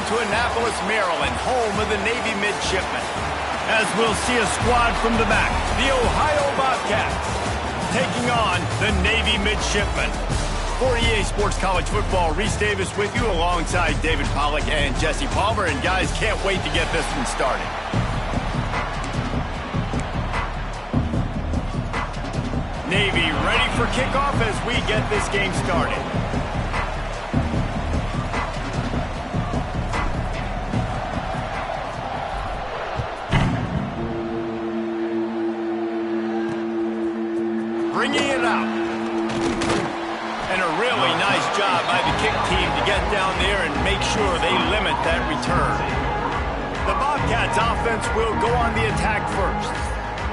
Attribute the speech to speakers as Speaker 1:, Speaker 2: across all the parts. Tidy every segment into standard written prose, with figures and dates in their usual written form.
Speaker 1: to Annapolis, Maryland, home of the Navy midshipmen. As we'll see a squad from the back, the Ohio Bobcats, taking on the Navy midshipmen. For EA Sports College Football, Reese Davis with you alongside David Pollack and Jesse Palmer. And guys, can't wait to get this one started. Navy ready for kickoff as we get this game started. Bringing it out. And a really nice job by the kick team to get down there and make sure they limit that return. The Bobcats offense will go on the attack first.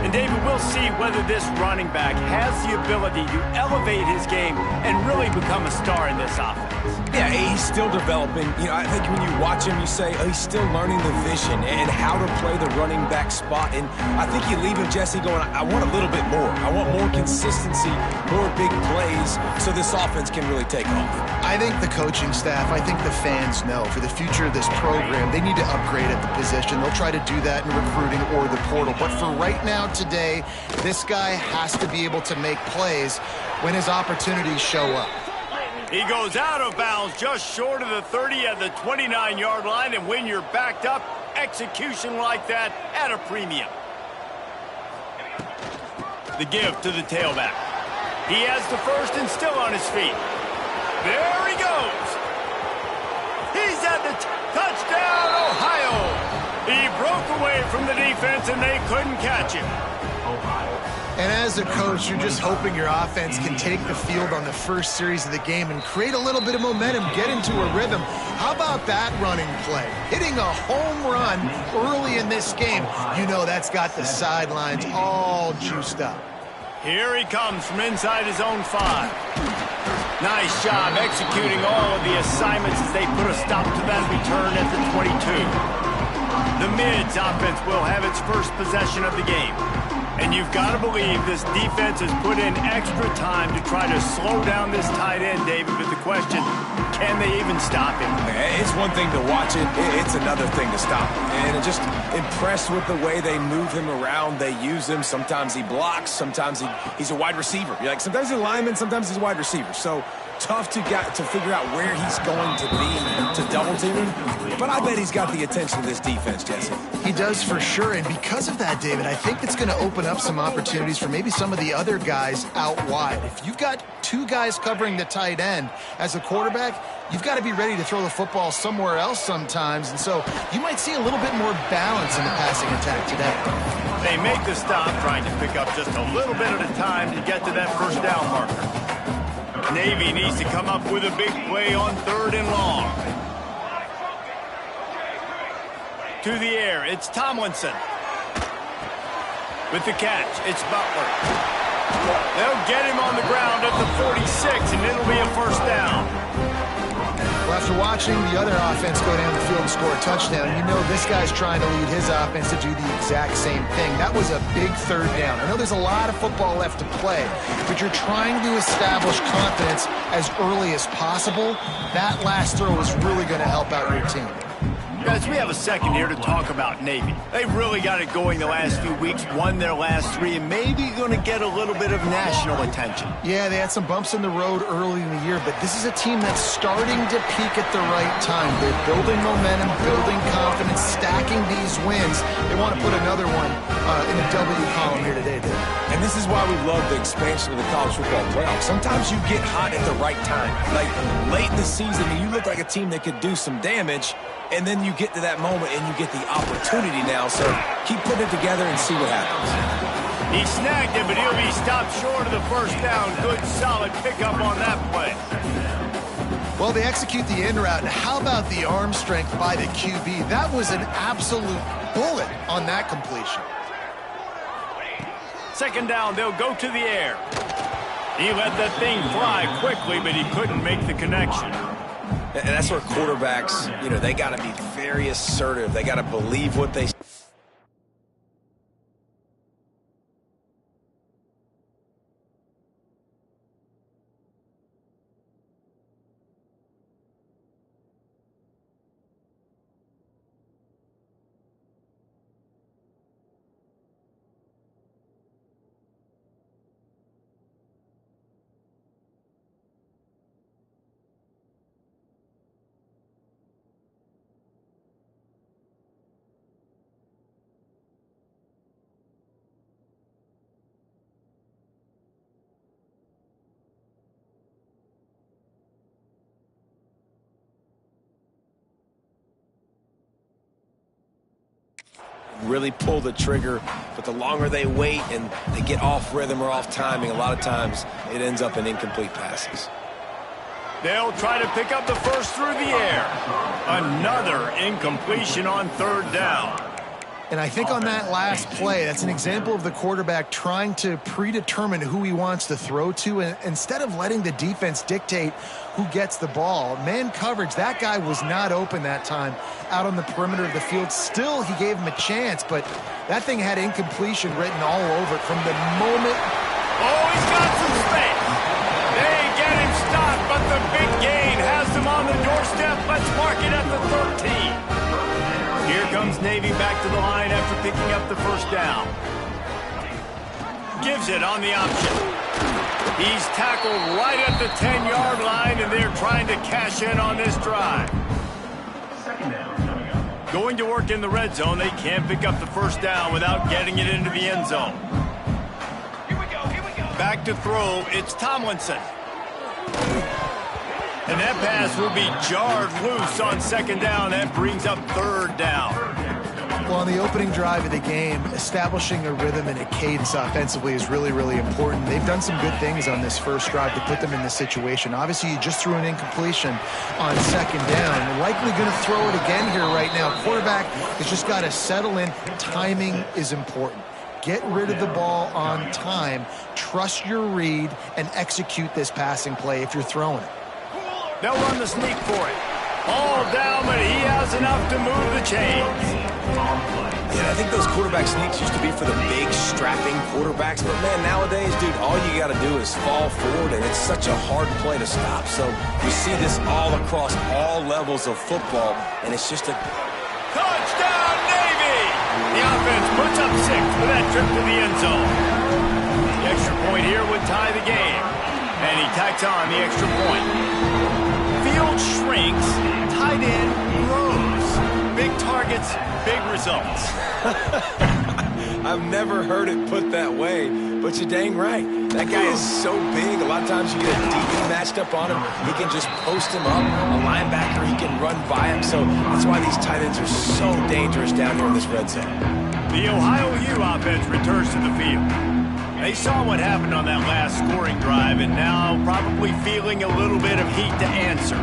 Speaker 1: And David, we'll see whether this running back has the ability to elevate his game and really become a star in this offense.
Speaker 2: Yeah, he's still developing. You know, I think when you watch him, you say, oh, he's still learning the vision and how to play the running back spot. And I think you leave him, Jesse, going, I want a little bit more. I want more consistency, more big plays, so this offense can really take off.
Speaker 3: I think the coaching staff, I think the fans know for the future of this program, they need to upgrade at the position. They'll try to do that in recruiting or the portal. But for right now, today, this guy has to be able to make plays when his opportunities show up.
Speaker 1: He goes out of bounds just short of the 30 at the 29-yard line, and when you're backed up, execution like that at a premium. The give to the tailback. He has the first and still on his feet. There he goes. He's at the touchdown, Ohio. He broke away from the defense, and they couldn't catch him.
Speaker 3: And as a coach, you're just hoping your offense can take the field on the first series of the game and create a little bit of momentum, get into a rhythm. How about that running play? Hitting a home run early in this game. You know that's got the sidelines all juiced up.
Speaker 1: Here he comes from inside his own 5. Nice job executing all of the assignments as they put a stop to that return at the 22. The Mids offense will have its first possession of the game. And you've got to believe this defense has put in extra time to try to slow down this tight end, David. But the question, can they even stop him?
Speaker 2: It's one thing to watch it. It's another thing to stop him. And I'm just impressed with the way they move him around. They use him. Sometimes he blocks. Sometimes he's a wide receiver. You're like, sometimes he's a lineman. Sometimes he's a wide receiver. So tough to figure out where he's going to be to double team him. But I bet he's got the attention of this defense, Jesse.
Speaker 3: He does for sure. And because of that, David, I think it's going to open up some opportunities for maybe some of the other guys out wide. If you've got 2 guys covering the tight end as a quarterback, you've got to be ready to throw the football somewhere else sometimes. And so you might see a little bit more balance in the passing attack today.
Speaker 1: They make the stop, trying to pick up just a little bit at a time to get to that first down marker. Navy needs to come up with a big play on 3rd and long. To the air, it's Tomlinson. With the catch, it's Butler. They'll get him on the ground at the 46, and it'll be a first down.
Speaker 3: Well, after watching the other offense go down the field and score a touchdown, you know this guy's trying to lead his offense to do the exact same thing. That was a big 3rd down. I know there's a lot of football left to play, but you're trying to establish confidence as early as possible. That last throw is really going to help out your team.
Speaker 1: Guys, we have a second here to talk about Navy. They've really got it going the last few weeks, won their last 3, and maybe going to get a little bit of national attention.
Speaker 3: Yeah, they had some bumps in the road early in the year, but this is a team that's starting to peak at the right time. They're building momentum, building confidence, stacking these wins. They want to put another one in the W column here today, Dave.
Speaker 2: And this is why we love the expansion of the college football playoff. Sometimes you get hot at the right time. Like late in the season, and you look like a team that could do some damage, and then you get to that moment and you get the opportunity now. So keep putting it together and see what happens.
Speaker 1: He snagged it, but he'll be stopped short of the first down. Good, solid pickup on that play.
Speaker 3: Well, they execute the in route, and how about the arm strength by the QB? That was an absolute bullet on that completion.
Speaker 1: Second down, they'll go to the air. He let that thing fly quickly, but he couldn't make the connection.
Speaker 2: And that's where quarterbacks, you know, they got to be very assertive. They got to believe what they really pull the trigger. But the longer they wait and they get off rhythm or off timing, a lot of times it ends up in incomplete passes.
Speaker 1: They'll try to pick up the first through the air. Another incompletion on third down.
Speaker 3: And I think on that last play, that's an example of the quarterback trying to predetermine who he wants to throw to, and instead of letting the defense dictate who gets the ball. Man coverage, that guy was not open that time out on the perimeter of the field. Still, he gave him a chance, but that thing had incompletion written all over it from the moment.
Speaker 1: Oh, he's got some space. They get him stopped, but the big gain has him on the doorstep. Let's mark it at the 13. Here comes Navy back to the line after picking up the first down. Gives it on the option. He's tackled right at the 10-yard line, and they're trying to cash in on this drive. Going to work in the red zone, they can't pick up the first down without getting it into the end zone. Back to throw, it's Tomlinson. And that pass will be jarred loose on second down. That brings up third down.
Speaker 3: Well, on the opening drive of the game, establishing a rhythm and a cadence offensively is really, really important. They've done some good things on this first drive to put them in this situation. Obviously, you just threw an incompletion on second down. Likely going to throw it again here right now. Quarterback has just got to settle in. Timing is important. Get rid of the ball on time. Trust your read and execute this passing play if you're throwing it.
Speaker 1: They'll run the sneak for it. All down, but he has enough to move the chains.
Speaker 2: Yeah, I think those quarterback sneaks used to be for the big, strapping quarterbacks. But, man, nowadays, dude, all you got to do is fall forward, and it's such a hard play to stop. So you see this all across all levels of football, and it's just a...
Speaker 1: Touchdown, Navy! The offense puts up 6 for that trip to the end zone. The extra point here would tie the game. And he tacks on the extra point. Field shrinks, tight end grows. Big targets, big results.
Speaker 2: I've never heard it put that way, but you're dang right. That guy is so big. A lot of times you get a DB matched up on him. He can just post him up. A linebacker, he can run by him. So that's why these tight ends are so dangerous down here in this red zone.
Speaker 1: The Ohio U offense returns to the field. They saw what happened on that last scoring drive, and now probably feeling a little bit of heat to answer.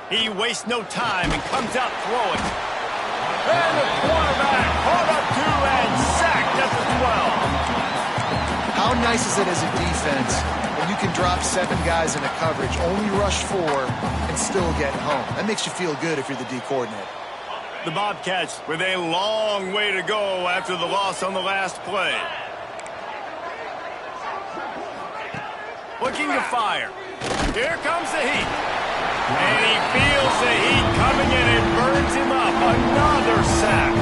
Speaker 1: He wastes no time and comes out throwing. And the quarterback caught up to and sacked at the 12.
Speaker 3: How nice is it as a defense when you can drop 7 guys into coverage, only rush 4, and still get home? That makes you feel good if you're the D coordinator.
Speaker 1: The Bobcats with a long way to go after the loss on the last play. Looking to fire. Here comes the heat. And he feels the heat coming and it burns him up. Another sack.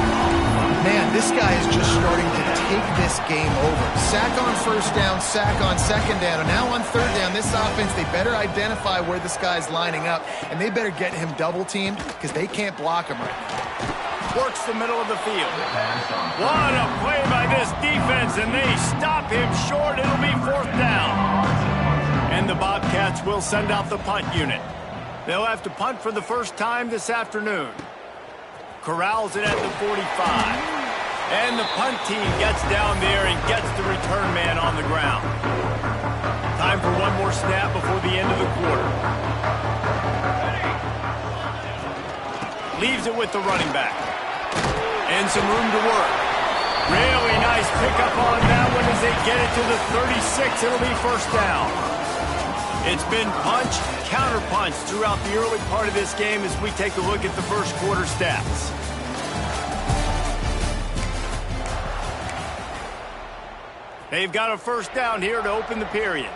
Speaker 3: Man, this guy is just starting to take this game over. Sack on first down, sack on second down, and now on third down, this offense, they better identify where this guy's lining up, and they better get him double-teamed because they can't block him right now.
Speaker 1: Works the middle of the field. What a play by this defense, and they stop him short. It'll be fourth down. And the Bobcats will send out the punt unit. They'll have to punt for the first time this afternoon. Corrals it at the 45. And the punt team gets down there and gets the return man on the ground. Time for one more snap before the end of the quarter. Leaves it with the running back. And some room to work. Really nice pickup on that one as they get it to the 36. It'll be first down. It's been punch, counter-punch throughout the early part of this game as we take a look at the first quarter stats. They've got a first down here to open the period.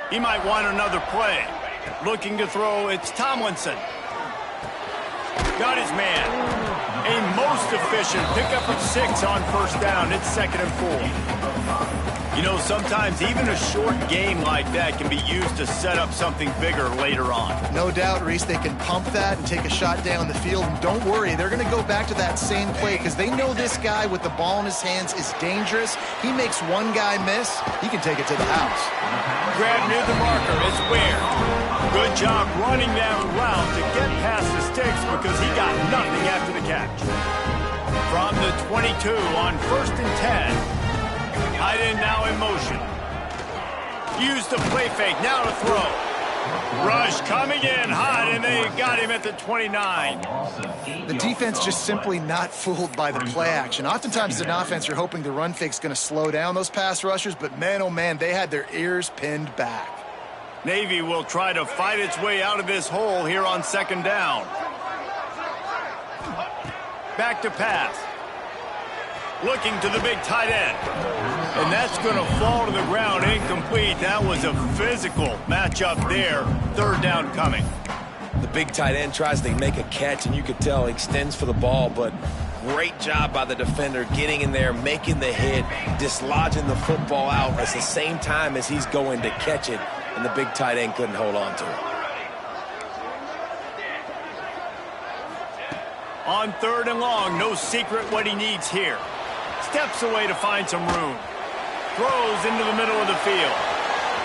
Speaker 1: He might want another play. Looking to throw, it's Tomlinson. Got his man. A most efficient pickup of 6 on first down. It's 2nd and 4. You know, sometimes even a short game like that can be used to set up something bigger later on.
Speaker 3: No doubt, Reese, they can pump that and take a shot down the field. And don't worry, they're going to go back to that same play because they know this guy with the ball in his hands is dangerous. He makes one guy miss, he can take it to the house.
Speaker 1: Grab near the marker is Ware. Good job running that route to get past the sticks because he got nothing after the catch. From the 22 on 1st and 10. Tight end now in motion. Use the play fake, now to throw. Rush coming in hot, and they got him at the 29.
Speaker 3: The defense just simply not fooled by the play action. Oftentimes as an offense, you're hoping the run fake's going to slow down those pass rushers, but man, oh man, they had their ears pinned back.
Speaker 1: Navy will try to fight its way out of this hole here on 2nd down. Back to pass. Looking to the big tight end. And that's going to fall to the ground incomplete. That was a physical matchup there. 3rd down coming.
Speaker 2: The big tight end tries to make a catch, and you could tell he extends for the ball, but great job by the defender getting in there, making the hit, dislodging the football out at the same time as he's going to catch it, and the big tight end couldn't hold on to it.
Speaker 1: On 3rd and long, no secret what he needs here. Steps away to find some room. Throws into the middle of the field.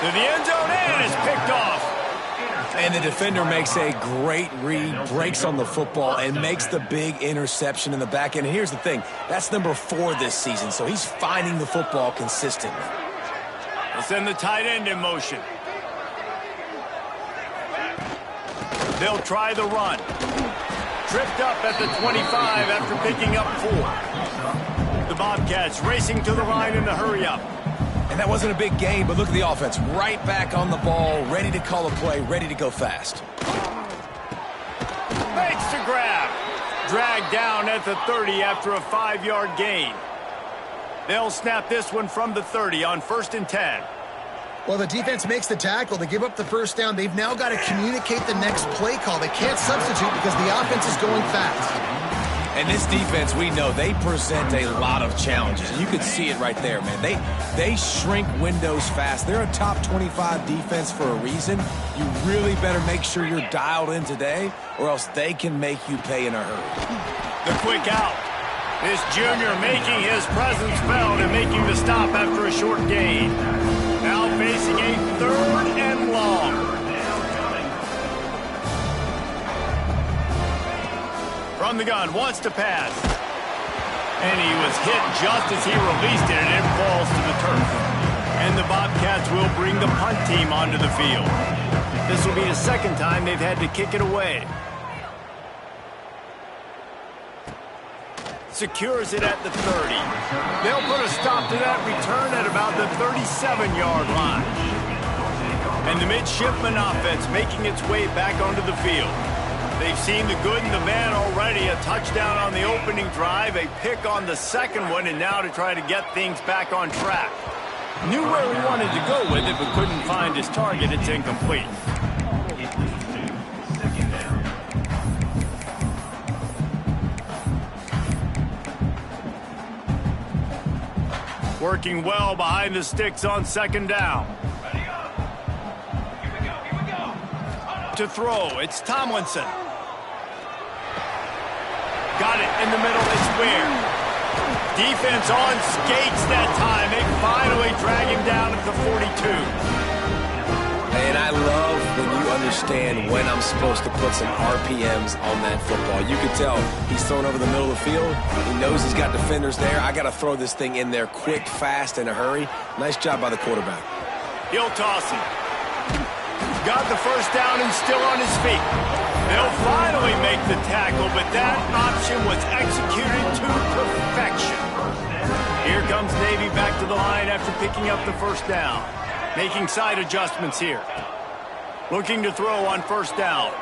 Speaker 1: To the end zone, and is picked off.
Speaker 2: And the defender makes a great read, breaks on the football, and makes the big interception in the back end. And here's the thing, that's number 4 this season, so he's finding the football consistently.
Speaker 1: They'll send the tight end in motion. They'll try the run. Tripped up at the 25 after picking up 4. The Bobcats racing to the line in a hurry-up.
Speaker 2: And that wasn't a big gain, but look at the offense. Right back on the ball, ready to call a play, ready to go fast.
Speaker 1: Makes the grab. Dragged down at the 30 after a 5-yard gain. They'll snap this one from the 30 on 1st and 10.
Speaker 3: Well, the defense makes the tackle. They give up the 1st down. They've now got to communicate the next play call. They can't substitute because the offense is going fast.
Speaker 2: And this defense, we know, they present a lot of challenges. You could see it right there, man. They shrink windows fast. They're a top 25 defense for a reason. You really better make sure you're dialed in today, or else they can make you pay in a hurry.
Speaker 1: The quick out. This junior making his presence felt and making the stop after a short gain. Now facing a 3rd and long. From the gun, wants to pass. And he was hit just as he released it, and it falls to the turf. And the Bobcats will bring the punt team onto the field. This will be the 2nd time they've had to kick it away. Secures it at the 30. They'll put a stop to that return at about the 37-yard line. And the midshipman offense making its way back onto the field. They've seen the good and the bad already. A touchdown on the opening drive, a pick on the 2nd one, and now to try to get things back on track. Knew where he wanted to go with it, but couldn't find his target. It's incomplete. Working well behind the sticks on 2nd down. To throw, it's Tomlinson. Got it in the middle, it's Ware. Defense on skates that time. They finally drag him down at the 42.
Speaker 2: And I love when you understand when I'm supposed to put some RPMs on that football. You can tell he's thrown over the middle of the field. He knows he's got defenders there. I got to throw this thing in there quick, fast, in a hurry. Nice job by the quarterback.
Speaker 1: He'll toss him. Got the 1st down and still on his feet. They'll finally make the tackle, but that option was executed to perfection. Here comes Navy back to the line after picking up the 1st down. Making side adjustments here. Looking to throw on 1st down.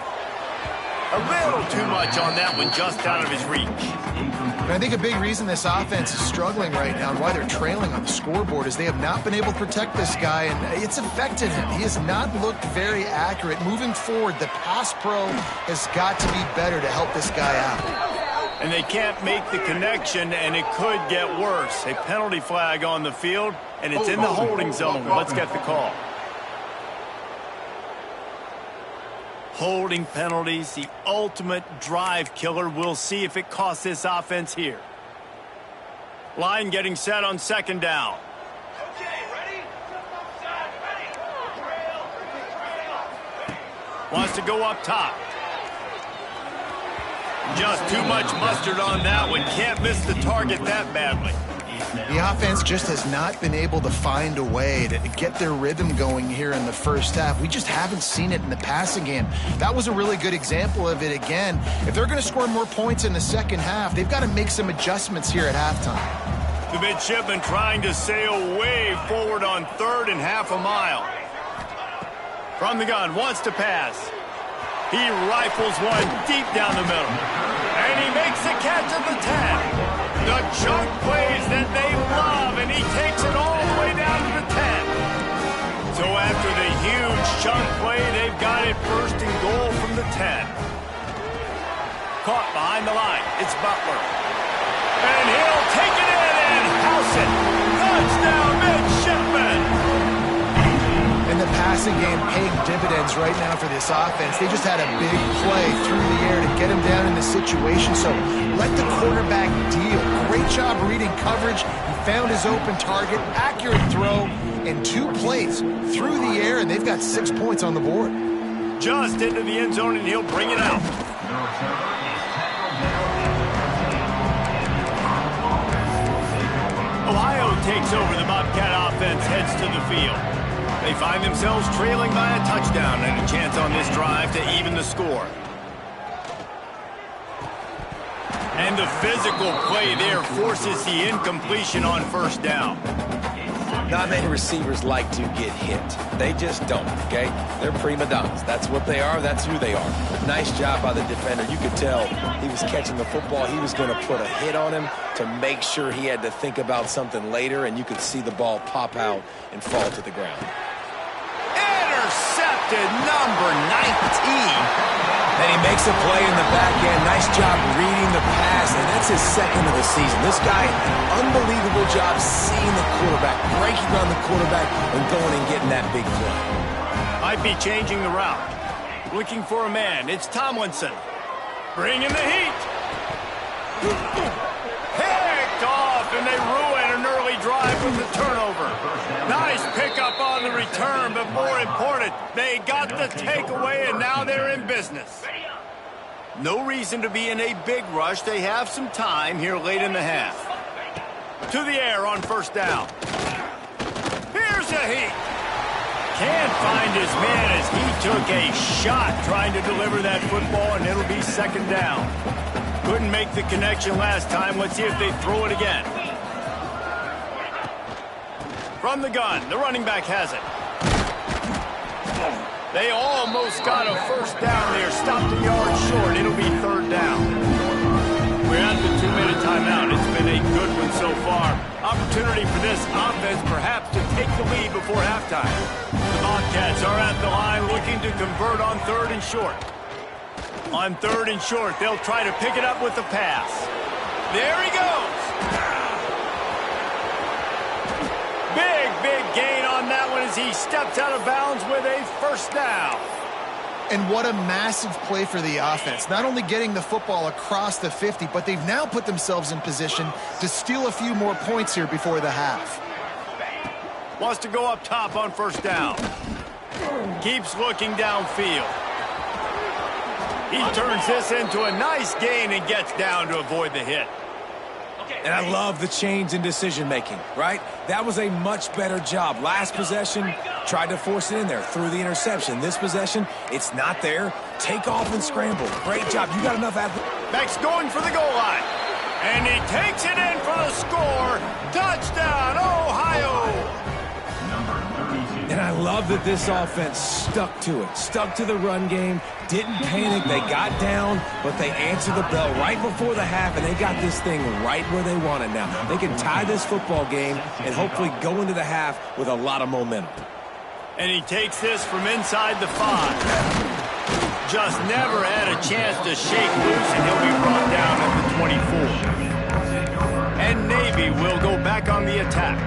Speaker 1: A little too much on that one, just out of his reach.
Speaker 3: And I think a big reason this offense is struggling right now and why they're trailing on the scoreboard is they have not been able to protect this guy, and it's affected him. He has not looked very accurate. Moving forward, the pass pro has got to be better to help this guy out.
Speaker 1: And they can't make the connection, and it could get worse. A penalty flag on the field, and it's in the holding zone. Let's get the call. Holding penalties, the ultimate drive killer. We'll see if it costs this offense here. Line getting set on 2nd down. Wants to go up top. Just too much mustard on that one. Can't miss the target that badly.
Speaker 3: The offense just has not been able to find a way to get their rhythm going here in the first half. We just haven't seen it in the passing game. That was a really good example of it again. If they're going to score more points in the second half, they've got to make some adjustments here at halftime.
Speaker 1: The midshipman trying to sail way forward on third and half a mile. From the gun, wants to pass. He rifles one deep down the middle. And he makes the catch at the 10. The chunk plays that they love, and he takes it all the way down to the 10. So after the huge chunk play, they've got it first and goal from the 10. Caught behind the line. It's Butler. And he'll take it in and house it. Touchdown, midshipman.
Speaker 3: And the passing game paying dividends right now for this offense. They just had a big play through the air to get him down in the situation. So let the quarterback deal. Great job reading coverage. He found his open target, accurate throw, and 2 plays through the air, and they've got 6 points on the board.
Speaker 1: Just into the end zone, and he'll bring it out. Ohio takes over. The Bobcat offense heads to the field. They find themselves trailing by a touchdown and a chance on this drive to even the score. And the physical play there forces the incompletion on first down.
Speaker 2: Not many receivers like to get hit. They just don't, okay? They're prima donnas. That's what they are. That's who they are. Nice job by the defender. You could tell he was catching the football. He was going to put a hit on him to make sure he had to think about something later, and you could see the ball pop out and fall to the ground.
Speaker 1: Intercepted, number 19.
Speaker 2: And he makes a play in the back end. Nice job reading the pass, and that's his second of the season. This guy, unbelievable job seeing the quarterback, breaking on the quarterback, and going and getting that big play.
Speaker 1: Might be changing the route. Looking for a man. It's Tomlinson. Bringing the heat. Picked off, and they ruin an early drive with the turnover. Nice pickup on the return, but more important, they got the takeaway, and now they're in business. No reason to be in a big rush. They have some time here late in the half. To the air on first down. Here's a heat. Can't find his man as he took a shot trying to deliver that football, and it'll be second down. Couldn't make the connection last time. Let's see if they throw it again. From the gun, the running back has it. They almost got a first down there. Stopped a yard short. It'll be third down. We're at the 2-minute timeout. It's been a good one so far. Opportunity for this offense perhaps to take the lead before halftime. The Bobcats are at the line looking to convert on third and short. On third and short, they'll try to pick it up with the pass. There he goes. Big gain on that one as he steps out of bounds with a first down.
Speaker 3: And what a massive play for the offense. Not only getting the football across the 50, but they've now put themselves in position to steal a few more points here before the half.
Speaker 1: Wants to go up top on first down. Keeps looking downfield. He turns this into a nice gain and gets down to avoid the hit.
Speaker 2: And I love the change in decision-making, right? That was a much better job. Last possession, tried to force it in there, threw the interception. This possession, it's not there. Take off and scramble. Great job. You got enough athletes.
Speaker 1: Beck's going for the goal line. And he takes it in for the score. Touchdown, Ohio!
Speaker 2: And I love that this offense stuck to it, stuck to the run game, didn't panic. They got down, but they answered the bell right before the half, and they got this thing right where they want it now. They can tie this football game and hopefully go into the half with a lot of momentum.
Speaker 1: And he takes this from inside the 5. Just never had a chance to shake loose, and he'll be brought down at the 24. And Navy will go back on the attack.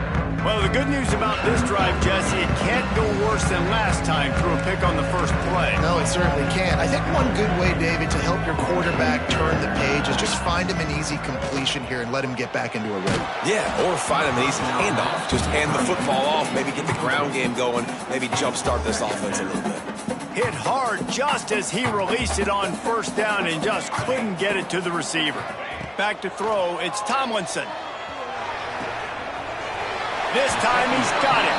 Speaker 1: Well, the good news about this drive, Jesse, it can't go worse than last time through a pick on the first play.
Speaker 3: No, it certainly can't. I think one good way, David, to help your quarterback turn the page is just find him an easy completion here and let him get back into a rhythm.
Speaker 2: Yeah, or find him an easy handoff. Just hand the football off, maybe get the ground game going, maybe jumpstart this offense a little bit.
Speaker 1: Hit hard just as he released it on first down and just couldn't get it to the receiver. Back to throw, it's Tomlinson. This time he's got it.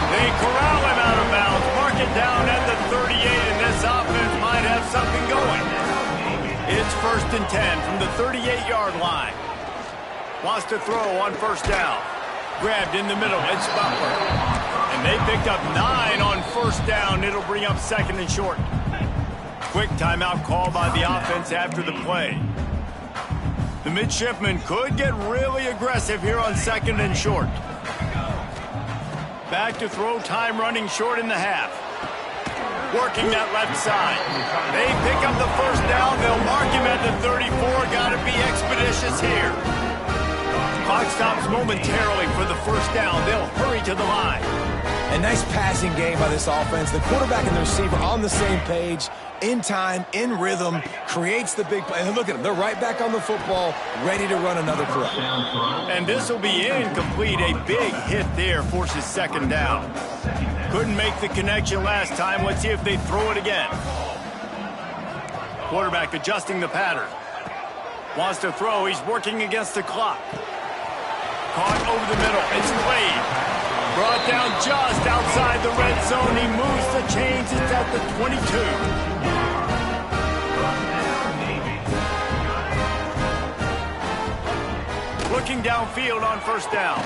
Speaker 1: They corral him out of bounds, mark it down at the 38, and this offense might have something going. It's 1st and 10 from the 38-yard line. Wants to throw on first down. Grabbed in the middle, it's Butler. And they picked up 9 on first down. It'll bring up 2nd and short. Quick timeout call by the offense after the play. The midshipmen could get really aggressive here on 2nd and short. Back to throw, time running short in the half. Working that left side. They pick up the first down. They'll mark him at the 34. Got to be expeditious here. Clock stops momentarily for the first down. They'll hurry to the line.
Speaker 2: A nice passing game by this offense. The quarterback and the receiver on the same page, in time, in rhythm, creates the big play. And look at them. They're right back on the football, ready to run another play.
Speaker 1: And this will be incomplete. A big hit there forces 2nd down. Couldn't make the connection last time. Let's see if they throw it again. Quarterback adjusting the pattern. Wants to throw. He's working against the clock. Caught over the middle. It's Clay. Brought down just outside the red zone. He moves the chains. It's at the 22. Looking downfield on first down.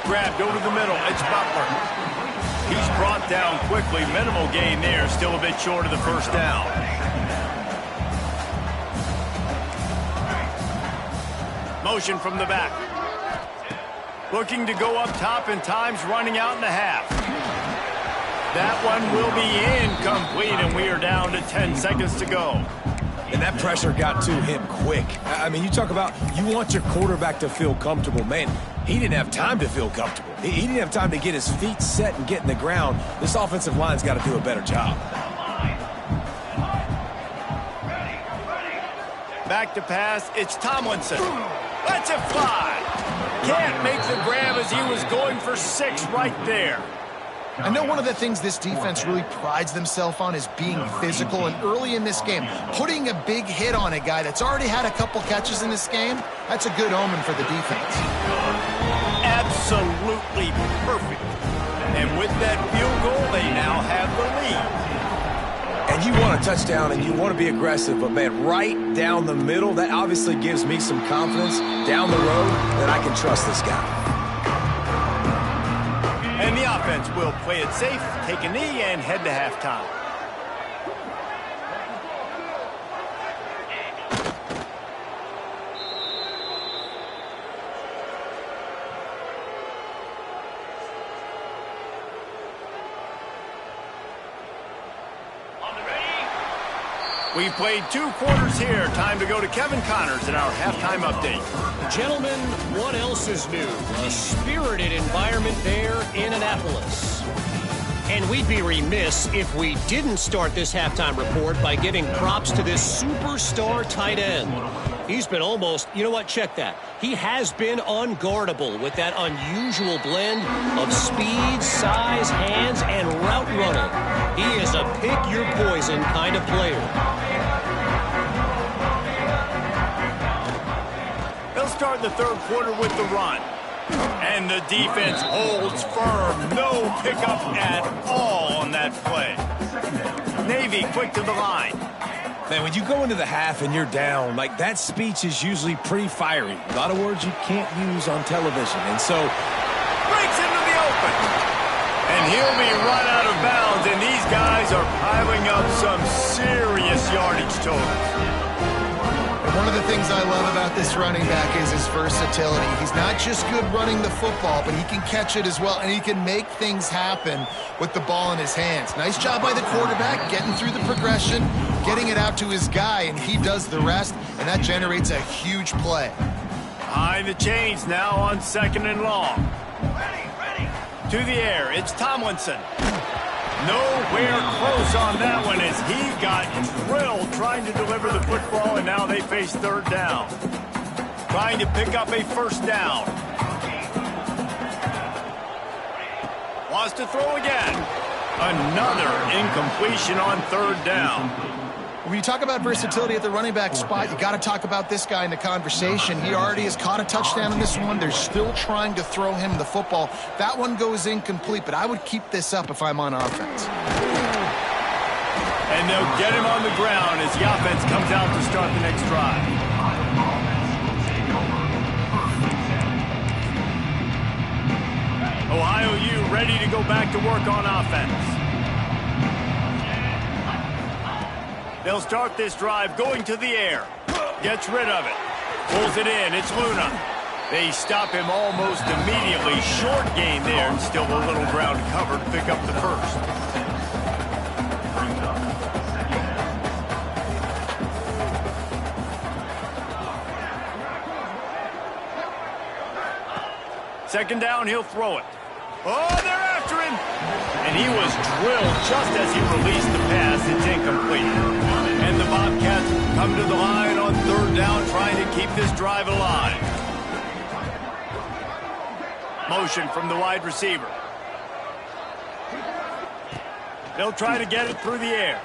Speaker 1: Grabbed over the middle. It's Butler. He's brought down quickly. Minimal gain there. Still a bit short of the first down. Motion from the back. Looking to go up top, and time's running out in the half. That one will be incomplete, and we are down to 10 seconds to go.
Speaker 2: And that pressure got to him quick. I mean, you talk about you want your quarterback to feel comfortable. Man, he didn't have time to feel comfortable. He didn't have time to get his feet set and get in the ground. This offensive line's got to do a better job.
Speaker 1: Back to pass, it's Tomlinson. Lets it fly. Can't make the grab as he was going for 6 right there.
Speaker 3: I know one of the things this defense really prides themselves on is being physical, and early in this game, putting a big hit on a guy that's already had a couple catches in this game, that's a good omen for the defense.
Speaker 1: Absolutely perfect. And with that field goal, they now have the lead.
Speaker 2: And you want a touchdown and you want to be aggressive, but man, right down the middle, that obviously gives me some confidence down the road that I can trust this guy.
Speaker 1: And the offense will play it safe, take a knee, and head to halftime. We've played 2 quarters here. Time to go to Kevin Connors in our halftime update.
Speaker 4: Gentlemen, what else is new? A spirited environment there in Annapolis. And we'd be remiss if we didn't start this halftime report by giving props to this superstar tight end. He's been almost, you know what, check that. He has been unguardable with that unusual blend of speed, size, hands, and route running. He is a pick-your-poison kind of player.
Speaker 1: They'll start the 3rd quarter with the run. And the defense holds firm. No pickup at all on that play. Navy quick to the line.
Speaker 2: Man, when you go into the half and you're down, like that speech is usually pretty fiery. A lot of words you can't use on television. And so
Speaker 1: breaks into the open. And he'll be run out of bounds. And these guys are piling up some serious yardage totals.
Speaker 3: One of the things I love about this running back is his versatility. He's not just good running the football, but he can catch it as well, and he can make things happen with the ball in his hands. Nice job by the quarterback, getting through the progression, getting it out to his guy, and he does the rest, and that generates a huge play.
Speaker 1: Behind the chains now on 2nd and long. To the air, it's Tomlinson. Nowhere close on that one as he got drilled trying to deliver the football, and now they face 3rd down. Trying to pick up a first down. Wants to throw again. Another incompletion on third down.
Speaker 3: When you talk about versatility at the running back spot, you got to talk about this guy in the conversation. He already has caught a touchdown in this one. They're still trying to throw him the football. That one goes incomplete, but I would keep this up if I'm on offense.
Speaker 1: And they'll get him on the ground as the offense comes out to start the next drive. Ohio U ready to go back to work on offense. They'll start this drive going to the air. Gets rid of it. Pulls it in. It's Luna. They stop him almost immediately. Short gain there and still a little ground covered to pick up the first. Second down, he'll throw it. Oh, they're after him. And he was drilled just as he released the pass. It's incomplete. And the Bobcats come to the line on third down, trying to keep this drive alive. Motion from the wide receiver. They'll try to get it through the air.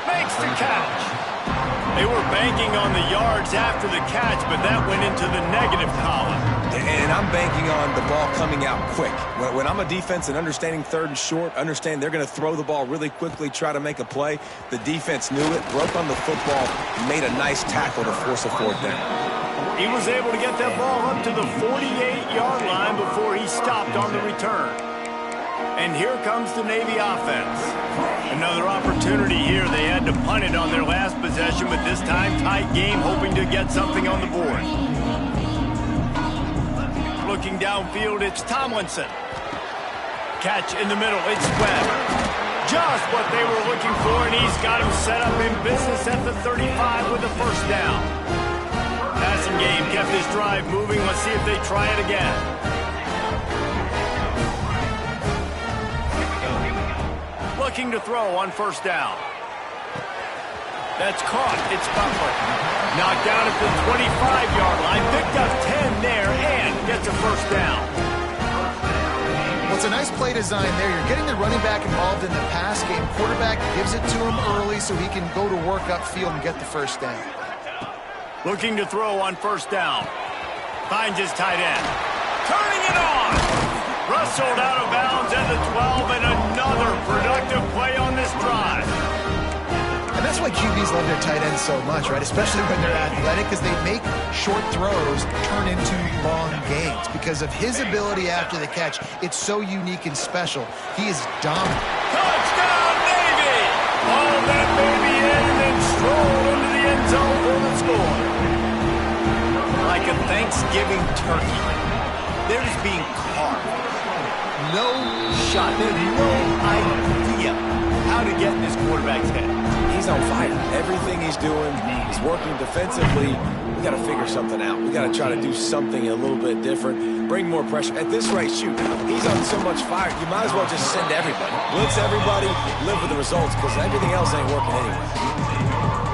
Speaker 1: Makes the catch. They were banking on the yards after the catch, but that went into the negative column.
Speaker 2: And I'm banking on the ball coming out quick. When I'm a defense and understanding third and short, understand they're going to throw the ball really quickly, try to make a play. The defense knew it, broke on the football, made a nice tackle to force a fourth down.
Speaker 1: He was able to get that ball up to the 48-yard line before he stopped on the return. And here comes the Navy offense. Another opportunity here. They had to punt it on their last possession, but this time tight game, hoping to get something on the board. Looking downfield, it's Tomlinson. Catch in the middle, it's Webb. Just what they were looking for, and he's got him set up in business at the 35 with a first down. Passing game kept this drive moving. Let's see if they try it again. Looking to throw on first down. That's caught. It's Butler. Knocked down at the 25-yard line. Picked up 10 there and gets a first down.
Speaker 3: Well, it's a nice play design there. You're getting the running back involved in the pass game. Quarterback gives it to him early so he can go to work upfield and get the first down.
Speaker 1: Looking to throw on first down. Finds his tight end. Turning it on. Rustled out of bounds at the 12, and another productive play on this drive.
Speaker 3: And that's why QBs love their tight ends so much, right? Especially when they're athletic, because they make short throws turn into long gains. Because of his ability after the catch, it's so unique and special. He is dominant.
Speaker 1: Touchdown, Navy! All that baby in and then stroll into the end zone for the score. Like a Thanksgiving turkey, they're just being carved. No shot. They have no idea how to get in this quarterback's head.
Speaker 2: He's on fire. Everything he's doing, he's working defensively. We got to figure something out. We got to try to do something a little bit different, bring more pressure. At this rate, shoot, he's on so much fire, you might as well just send everybody. Blitz everybody, live with the results, because everything else ain't working anyway.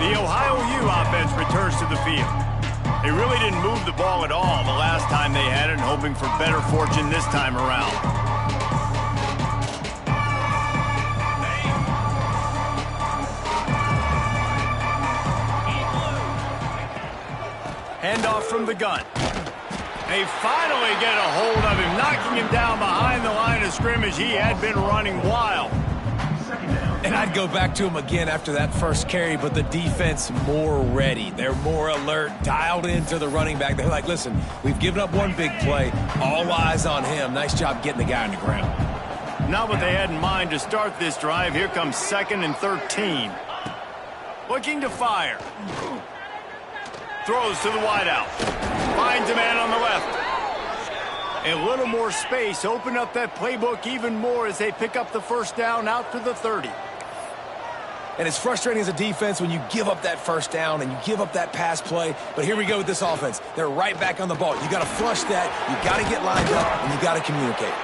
Speaker 1: The Ohio U offense returns to the field. They really didn't move the ball at all the last time they had it, hoping for better fortune this time around. Handoff from the gun. They finally get a hold of him, knocking him down behind the line of scrimmage. He had been running wild.
Speaker 2: And I'd go back to him again after that first carry, but the defense more ready. They're more alert, dialed into the running back. They're like, listen, we've given up one big play. All eyes on him. Nice job getting the guy on the ground.
Speaker 1: Not what they had in mind to start this drive. Here comes 2nd and 13. Looking to fire. Throws to the wideout. Finds a man on the left. A little more space. Open up that playbook even more as they pick up the first down out to the 30.
Speaker 2: And it's frustrating as a defense when you give up that first down and you give up that pass play. But here we go with this offense. They're right back on the ball. You got to flush that. You got to get lined up, and you got to communicate.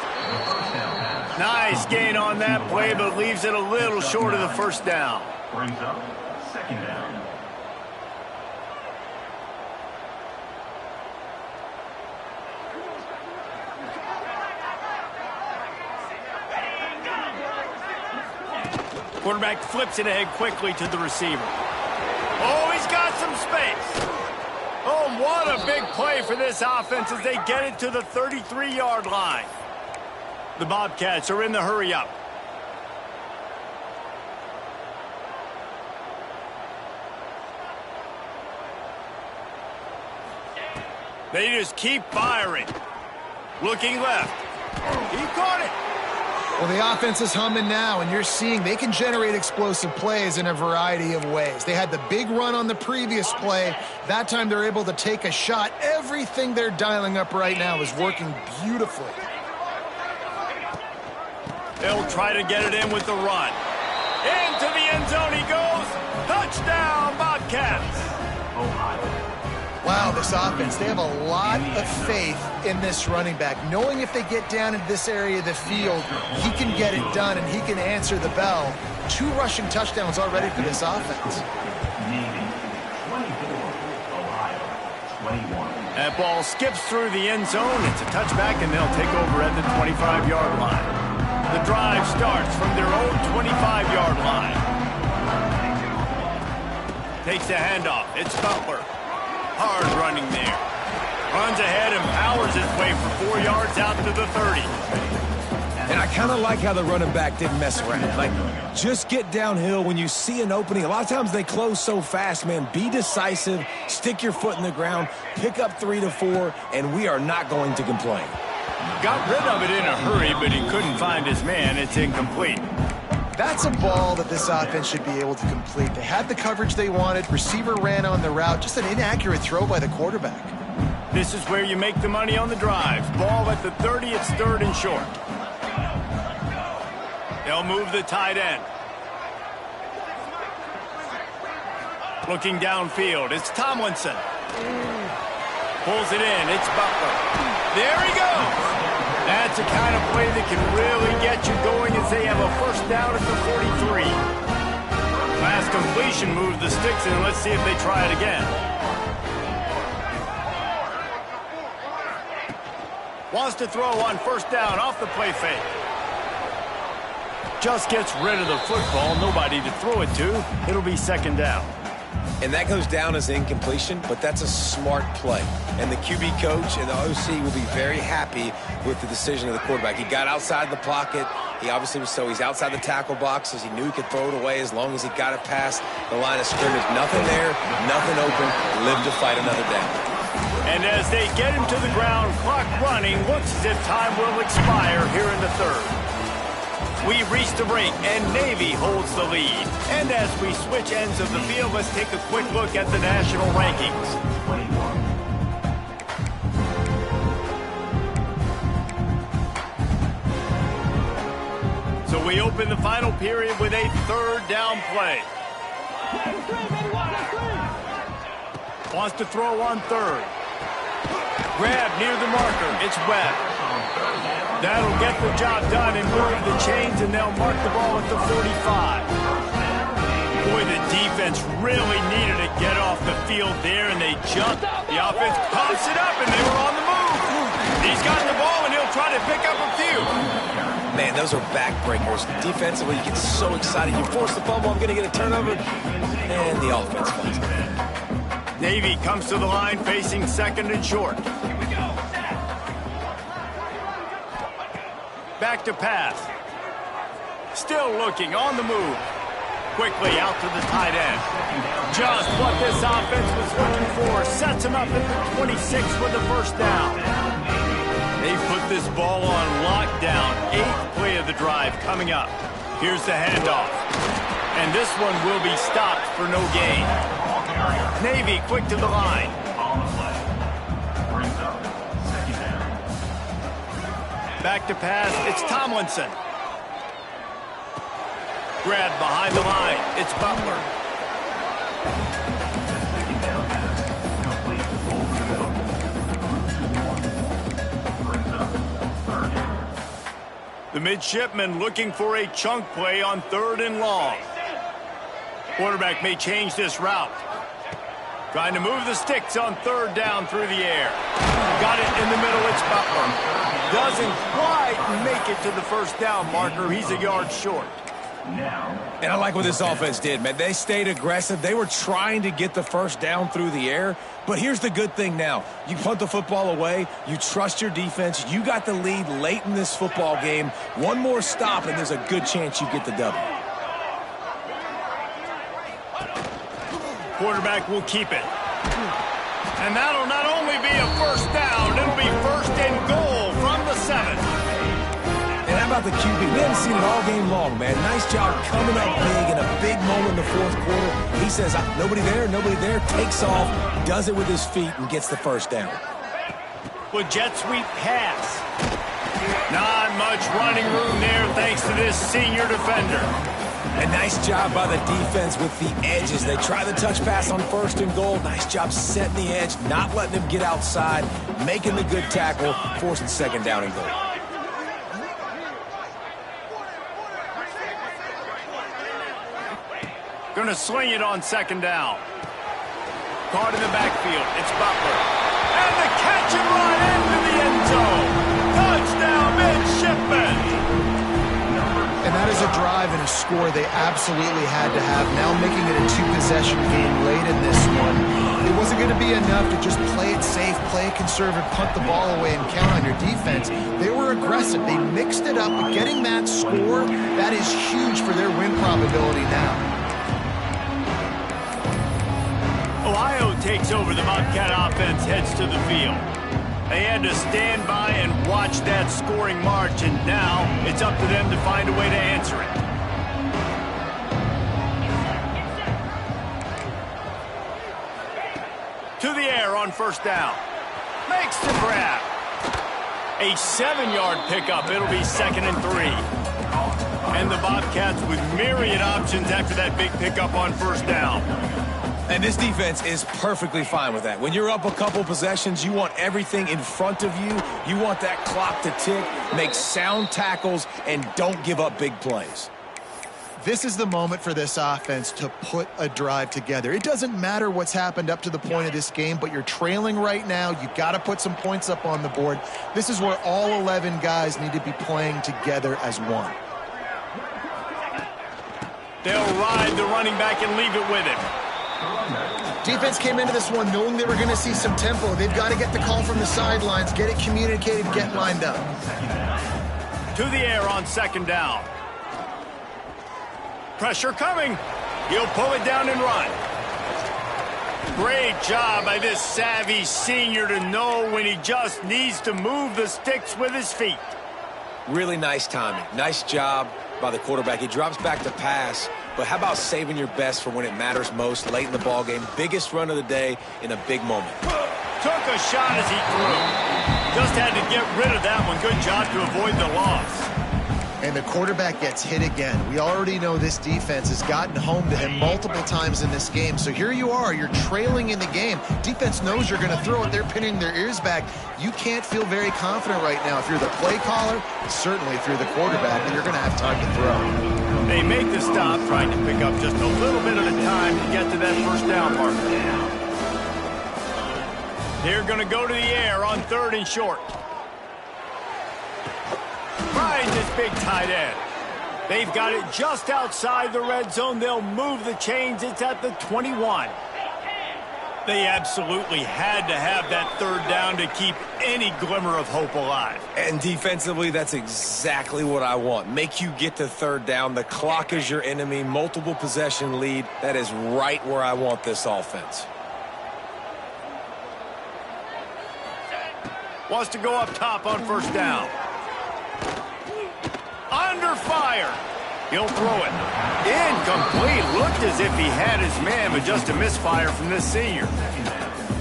Speaker 1: Nice gain on that play, but leaves it a little short of the first down.
Speaker 5: Brings up 2nd down.
Speaker 1: Quarterback flips it ahead quickly to the receiver. Oh, he's got some space. Oh, what a big play for this offense as they get it to the 33-yard line. The Bobcats are in the hurry-up. They just keep firing. Looking left. He caught it.
Speaker 3: Well, the offense is humming now, and you're seeing they can generate explosive plays in a variety of ways. They had the big run on the previous play. That time they're able to take a shot. Everything they're dialing up right now is working beautifully.
Speaker 1: They'll try to get it in with the run. Into the end zone he goes. Touchdown, Bobcats.
Speaker 3: Wow, this offense, they have a lot of faith in this running back. Knowing if they get down into this area of the field, he can get it done and he can answer the bell. 2 rushing touchdowns already for this offense.
Speaker 1: That ball skips through the end zone. It's a touchback, and they'll take over at the 25-yard line. The drive starts from their own 25-yard line. Takes the handoff. It's Butler. Hard running there. Runs ahead and powers his way for 4 yards out to the 30.
Speaker 2: And I kind of like how the running back didn't mess around. Like, just get downhill when you see an opening. A lot of times they close so fast, man. Be decisive, stick your foot in the ground, pick up 3 to 4, and we are not going to complain.
Speaker 1: Got rid of it in a hurry, but he couldn't find his man. It's incomplete.
Speaker 3: That's a ball that this offense should be able to complete. They had the coverage they wanted. Receiver ran on the route. Just an inaccurate throw by the quarterback.
Speaker 1: This is where you make the money on the drives. Ball at the 30. It's 3rd and short. They'll move the tight end. Looking downfield. It's Tomlinson. Pulls it in. It's Butler. There he goes. That's the kind of play that can really get you going as they have a first down at the 43. Last completion moved the sticks in. Let's see if they try it again. Wants to throw on first down off the play fake. Just gets rid of the football. Nobody to throw it to. It'll be 2nd down.
Speaker 2: And that goes down as incompletion, but that's a smart play. And the QB coach and the OC will be very happy with the decision of the quarterback. He got outside the pocket. He obviously was he's outside the tackle box as he knew he could throw it away as long as he got it past the line of scrimmage. Nothing there, nothing open. Live to fight another down.
Speaker 1: And as they get him to the ground, clock running, looks as if time will expire here in the 3rd. We've reached the break, and Navy holds the lead. And as we switch ends of the field, let's take a quick look at the national rankings. So we open the final period with a 3rd down play. Wants to throw on 3rd. Grab near the marker. It's Webb. That'll get the job done and move the chains, and they'll mark the ball at the 45. Boy, the defense really needed to get off the field there, and they jumped. The offense pops it up, and they were on the move. He's got the ball, and he'll try to pick up a few.
Speaker 2: Man, those are backbreakers. Defensively, you get so excited. You force the fumble, I'm going to get a turnover, and the offense finds it.
Speaker 1: Navy comes to the line facing 2nd and short. Back to pass. Still looking on the move. Quickly out to the tight end. Just what this offense was looking for. Sets him up at the 26 with the first down. They put this ball on lockdown. 8th play of the drive coming up. Here's the handoff. And this one will be stopped for no gain. Navy quick to the line. Back to pass, it's Tomlinson. Grabbed behind the line, it's Butler. The midshipman looking for a chunk play on 3rd and long. Quarterback may change this route. Trying to move the sticks on 3rd down through the air. Got it in the middle, it's Butler. Doesn't quite make it to the first down marker. He's a yard short.
Speaker 5: Now,
Speaker 2: And I like what this offense did, man. They stayed aggressive. They were trying to get the first down through the air. But here's the good thing now. You punt the football away. You trust your defense. You got the lead late in this football game. One more stop, and there's a good chance you get the W.
Speaker 1: Quarterback will keep it. And that'll not only be a first down, it'll be first and goal from the 7.
Speaker 2: And how about the QB? We haven't seen it all game long, man. Nice job coming up big in a big moment in the fourth quarter. He says, nobody there, takes off, does it with his feet, and gets the first down.
Speaker 1: With jet sweep pass. Not much running room there thanks to this senior defender.
Speaker 2: A nice job by the defense with the edges. They try the touch pass on first and goal. Nice job setting the edge, not letting him get outside, making the good tackle, forcing second down and goal.
Speaker 1: Going to sling it on second down. Caught in the backfield. It's Butler. And the catch and run into the end zone. Touchdown, midshipmen.
Speaker 3: And that is a drive and a score they absolutely had to have. Now making it a two-possession game late in this one. It wasn't going to be enough to just play it safe, play it conservative, punt the ball away, and count on your defense. They were aggressive. They mixed it up. But getting that score, that is huge for their win probability now.
Speaker 1: Ohio takes over. The Bobcat offense heads to the field. They had to stand by and watch that scoring march, and now it's up to them to find a way to answer it. To the air on first down. Makes the grab. A 7-yard pickup. It'll be 2nd and 3. And the Bobcats with myriad options after that big pickup on first down.
Speaker 2: And this defense is perfectly fine with that. When you're up a couple possessions, you want everything in front of you. You want that clock to tick, make sound tackles, and don't give up big plays.
Speaker 3: This is the moment for this offense to put a drive together. It doesn't matter what's happened up to the point of this game, but you're trailing right now. You've got to put some points up on the board. This is where all 11 guys need to be playing together as one.
Speaker 1: They'll ride the running back and leave it with him.
Speaker 3: Defense came into this one knowing they were going to see some tempo. They've got to get the call from the sidelines, get it communicated, get lined up.
Speaker 1: To the air on second down. Pressure coming. He'll pull it down and run. Great job by this savvy senior to know when he just needs to move the sticks with his feet.
Speaker 2: Really nice timing. Nice job by the quarterback. He drops back to pass, but how about saving your best for when it matters most late in the ball game? Biggest run of the day in a big moment.
Speaker 1: Took a shot as he threw. Just had to get rid of that one. Good job to avoid the loss.
Speaker 3: And the quarterback gets hit again. We already know this defense has gotten home to him multiple times in this game. So here you are, you're trailing in the game. Defense knows you're going to throw it. They're pinning their ears back. You can't feel very confident right now. If you're the play caller, certainly if you're the quarterback, then you're going to have time to throw.
Speaker 1: They make the stop, trying to pick up just a little bit at a time to get to that first down marker. They're going to go to the air on 3rd and short. Finds this big tight end. They've got it just outside the red zone. They'll move the chains. It's at the 21. They absolutely had to have that 3rd down to keep any glimmer of hope alive.
Speaker 2: And defensively, that's exactly what I want. Make you get to 3rd down. The clock is your enemy. Multiple possession lead. That is right where I want this offense.
Speaker 1: Wants to go up top on first down. Under fire. He'll throw it. Incomplete. Looked as if he had his man, but just a misfire from this senior.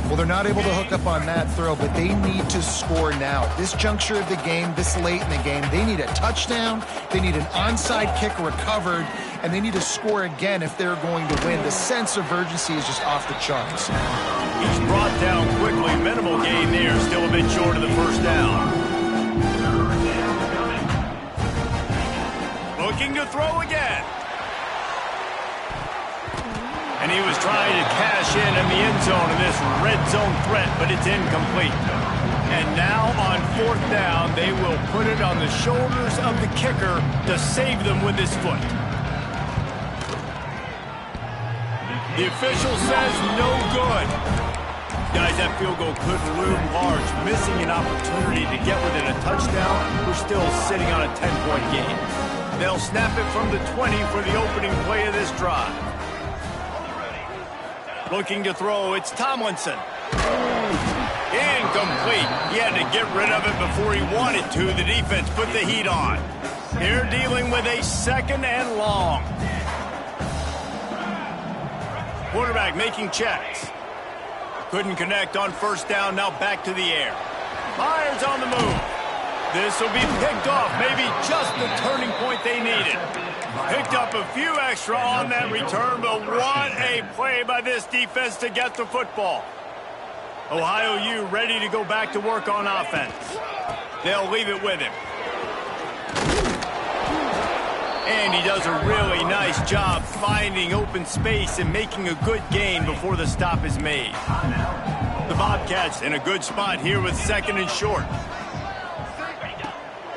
Speaker 3: Well, they're not able to hook up on that throw, but they need to score now. This juncture of the game, this late in the game, they need a touchdown, they need an onside kick recovered, and they need to score again if they're going to win. The sense of urgency is just off the charts.
Speaker 1: He's brought down quickly. Minimal gain there, still a bit short of the first down. Looking to throw again. And he was trying to cash in the end zone in this red zone threat, but it's incomplete. And now on 4th down, they will put it on the shoulders of the kicker to save them with his foot. The official says no good. Guys, that field goal could loom large. Missing an opportunity to get within a touchdown. We're still sitting on a 10-point game. They'll snap it from the 20 for the opening play of this drive. Looking to throw, it's Tomlinson. Incomplete. He had to get rid of it before he wanted to. The defense put the heat on. They're dealing with a 2nd and long. Quarterback making checks. Couldn't connect on 1st down, now back to the air. Myers on the move. This will be picked off, maybe just the turning point they needed. Picked up a few extra on that return, but what a play by this defense to get the football. Ohio U ready to go back to work on offense. They'll leave it with him. And he does a really nice job finding open space and making a good gain before the stop is made. The Bobcats in a good spot here with 2nd and short.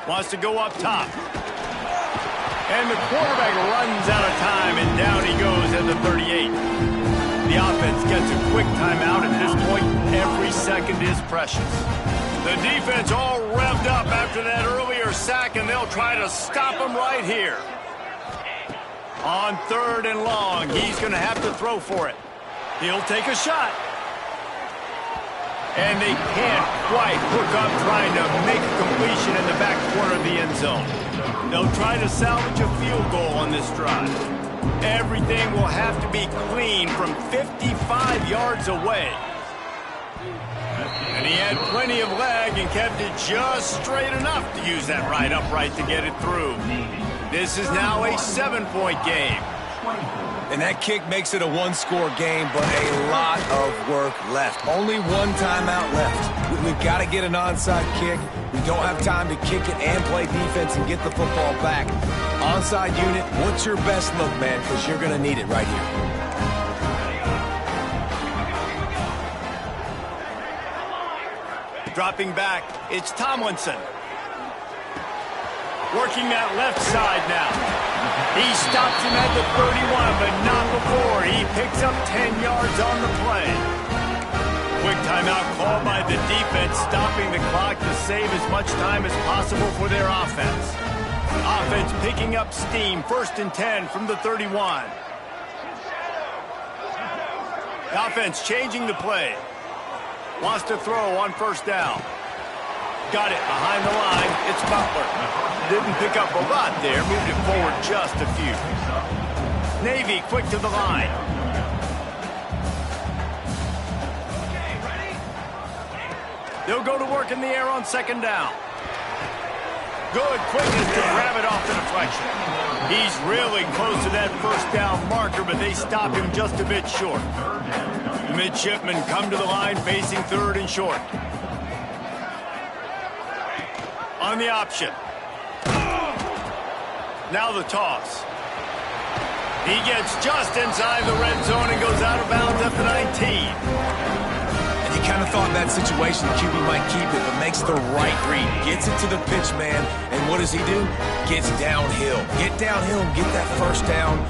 Speaker 1: Wants to go up top. And the quarterback runs out of time, and down he goes at the 38. The offense gets a quick timeout. At this point, every second is precious. The defense all revved up after that earlier sack, and they'll try to stop him right here. On 3rd and long, he's going to have to throw for it. He'll take a shot. And they can't quite hook up trying to make a completion in the back corner of the end zone. They'll try to salvage a field goal on this drive. Everything will have to be clean from 55 yards away. And he had plenty of leg and kept it just straight enough to use that right upright to get it through. This is now a 7-point game.
Speaker 2: And that kick makes it a 1-score game, but a lot of work left. Only 1 timeout left. We've got to get an onside kick. We don't have time to kick it and play defense and get the football back. Onside unit, what's your best look, man? Because you're going to need it right here.
Speaker 1: Dropping back, it's Tomlinson. Working that left side now. He stops him at the 31, but not before. He picks up 10 yards on the play. Quick timeout called by the defense, stopping the clock to save as much time as possible for their offense. Offense picking up steam, 1st and 10 from the 31. The offense changing the play. Wants to throw on 1st down. Got it behind the line. It's Butler. Didn't pick up a lot there. Moved it forward just a few. Navy quick to the line. They'll go to work in the air on 2nd down. Good quickness to grab it off the deflection. He's really close to that 1st down marker, but they stop him just a bit short. The midshipmen come to the line facing 3rd and short. On the option. Now the toss. He gets just inside the red zone and goes out of bounds at the 19.
Speaker 2: And you kind of thought in that situation QB might keep it, but makes the right read. Gets it to the pitch man, and what does he do? Gets downhill. Get downhill and get that 1st down.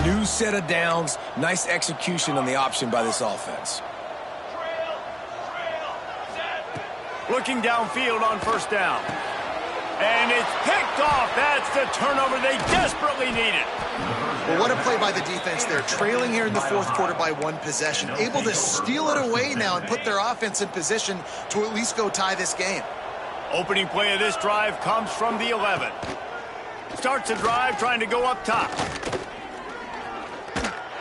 Speaker 2: New set of downs. Nice execution on the option by this offense.
Speaker 1: Looking downfield on 1st down. And it's picked off. That's the turnover they desperately needed.
Speaker 3: Well, what a play by the defense there. Trailing here in the 4th quarter by 1 possession. Able to steal it away now and put their offense in position to at least go tie this game.
Speaker 1: Opening play of this drive comes from the 11. Starts a drive trying to go up top.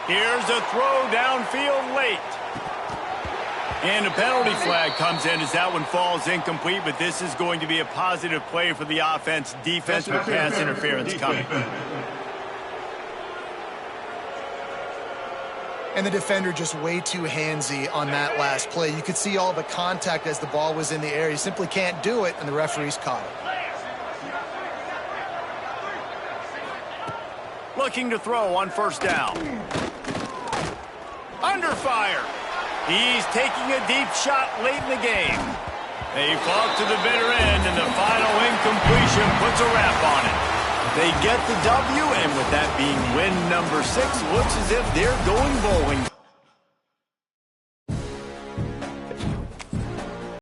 Speaker 1: Here's a throw downfield late. And a penalty flag comes in as that one falls incomplete, but this is going to be a positive play for the offense. Defense with pass interference coming.
Speaker 3: And the defender just way too handsy on that last play. You could see all the contact as the ball was in the air. You simply can't do it, and the referees caught it.
Speaker 1: Looking to throw on 1st down. Under fire. He's taking a deep shot late in the game. They fought to the bitter end, and the final incompletion puts a wrap on it. They get the W, and with that being win number 6, looks as if they're going bowling.